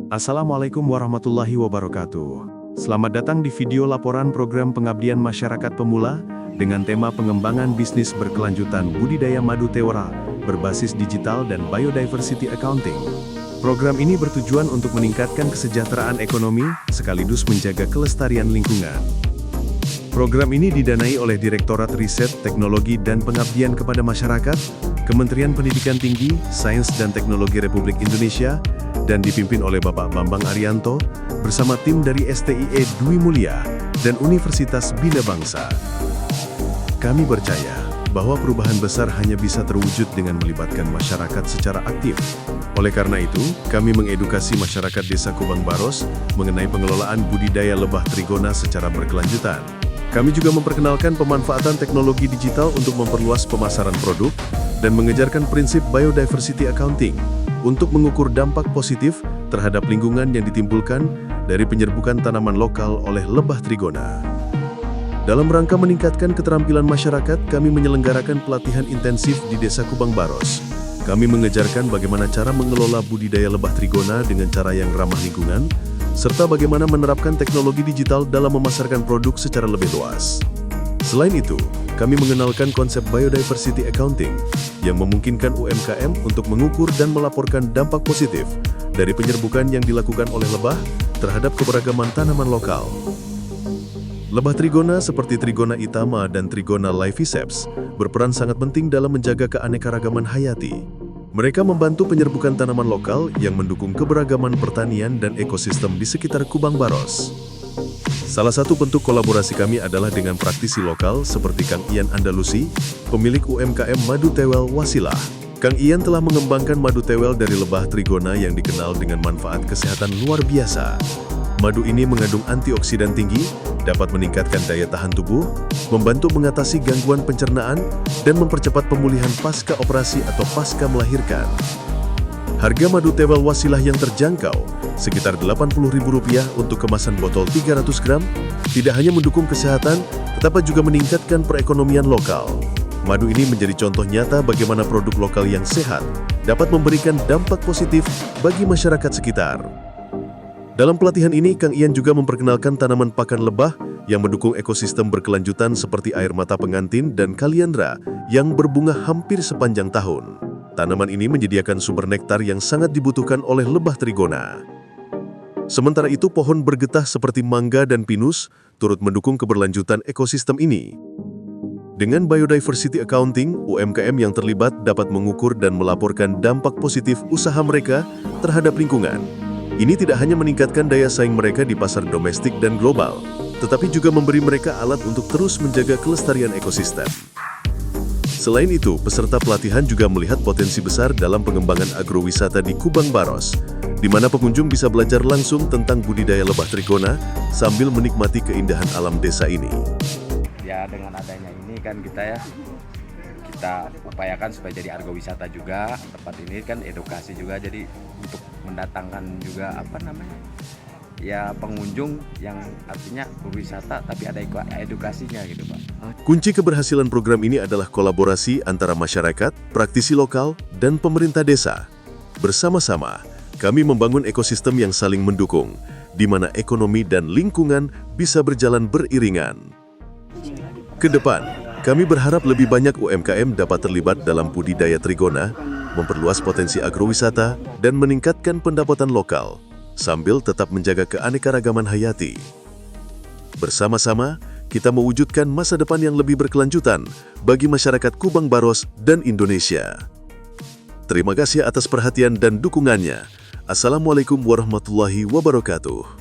Assalamualaikum warahmatullahi wabarakatuh. Selamat datang di video laporan program pengabdian masyarakat pemula dengan tema pengembangan bisnis berkelanjutan budidaya madu tewara berbasis digital dan biodiversity accounting. Program ini bertujuan untuk meningkatkan kesejahteraan ekonomi sekaligus menjaga kelestarian lingkungan. Program ini didanai oleh Direktorat Riset, Teknologi dan Pengabdian kepada Masyarakat, Kementerian Pendidikan Tinggi, Sains dan Teknologi Republik Indonesia, dan dipimpin oleh Bapak Bambang Arianto bersama tim dari STIE Dwi Mulia dan Universitas Bina Bangsa. Kami percaya bahwa perubahan besar hanya bisa terwujud dengan melibatkan masyarakat secara aktif. Oleh karena itu, kami mengedukasi masyarakat Desa Kubang Baros mengenai pengelolaan budidaya lebah trigona secara berkelanjutan. Kami juga memperkenalkan pemanfaatan teknologi digital untuk memperluas pemasaran produk dan mengejarkan prinsip biodiversity accounting untuk mengukur dampak positif terhadap lingkungan yang ditimbulkan dari penyerbukan tanaman lokal oleh lebah trigona. Dalam rangka meningkatkan keterampilan masyarakat, kami menyelenggarakan pelatihan intensif di Desa Kubang Baros. Kami mengejarkan bagaimana cara mengelola budidaya lebah trigona dengan cara yang ramah lingkungan, serta bagaimana menerapkan teknologi digital dalam memasarkan produk secara lebih luas. Selain itu, kami mengenalkan konsep biodiversity accounting yang memungkinkan UMKM untuk mengukur dan melaporkan dampak positif dari penyerbukan yang dilakukan oleh lebah terhadap keberagaman tanaman lokal. Lebah trigona seperti Trigona itama dan Trigona laeviceps berperan sangat penting dalam menjaga keanekaragaman hayati. Mereka membantu penyerbukan tanaman lokal yang mendukung keberagaman pertanian dan ekosistem di sekitar Kubang Baros. Salah satu bentuk kolaborasi kami adalah dengan praktisi lokal seperti Kang Ian Andalusi, pemilik UMKM Madu Tewel Wasilah. Kang Ian telah mengembangkan madu tewel dari lebah trigona yang dikenal dengan manfaat kesehatan luar biasa. Madu ini mengandung antioksidan tinggi, dapat meningkatkan daya tahan tubuh, membantu mengatasi gangguan pencernaan, dan mempercepat pemulihan pasca operasi atau pasca melahirkan. Harga madu tewel Wasilah yang terjangkau, sekitar Rp80.000 untuk kemasan botol 300 gram, tidak hanya mendukung kesehatan, tetapi juga meningkatkan perekonomian lokal. Madu ini menjadi contoh nyata bagaimana produk lokal yang sehat dapat memberikan dampak positif bagi masyarakat sekitar. Dalam pelatihan ini, Kang Ian juga memperkenalkan tanaman pakan lebah yang mendukung ekosistem berkelanjutan seperti air mata pengantin dan kaliandra yang berbunga hampir sepanjang tahun. Tanaman ini menyediakan sumber nektar yang sangat dibutuhkan oleh lebah trigona. Sementara itu, pohon bergetah seperti mangga dan pinus turut mendukung keberlanjutan ekosistem ini. Dengan biodiversity accounting, UMKM yang terlibat dapat mengukur dan melaporkan dampak positif usaha mereka terhadap lingkungan. Ini tidak hanya meningkatkan daya saing mereka di pasar domestik dan global, tetapi juga memberi mereka alat untuk terus menjaga kelestarian ekosistem. Selain itu, peserta pelatihan juga melihat potensi besar dalam pengembangan agrowisata di Kubang Baros, di mana pengunjung bisa belajar langsung tentang budidaya lebah trigona sambil menikmati keindahan alam desa ini. Ya, dengan adanya ini kan kita upayakan supaya jadi agrowisata juga. Tempat ini kan edukasi juga, jadi untuk mendatangkan juga pengunjung yang artinya berwisata tapi ada edukasinya gitu, Pak. Kunci keberhasilan program ini adalah kolaborasi antara masyarakat, praktisi lokal, dan pemerintah desa. Bersama-sama, kami membangun ekosistem yang saling mendukung, di mana ekonomi dan lingkungan bisa berjalan beriringan. Ke depan, kami berharap lebih banyak UMKM dapat terlibat dalam budidaya trigona, memperluas potensi agrowisata, dan meningkatkan pendapatan lokal, sambil tetap menjaga keanekaragaman hayati. Bersama-sama, kita mewujudkan masa depan yang lebih berkelanjutan bagi masyarakat Kubang Baros dan Indonesia. Terima kasih atas perhatian dan dukungannya. Assalamualaikum warahmatullahi wabarakatuh.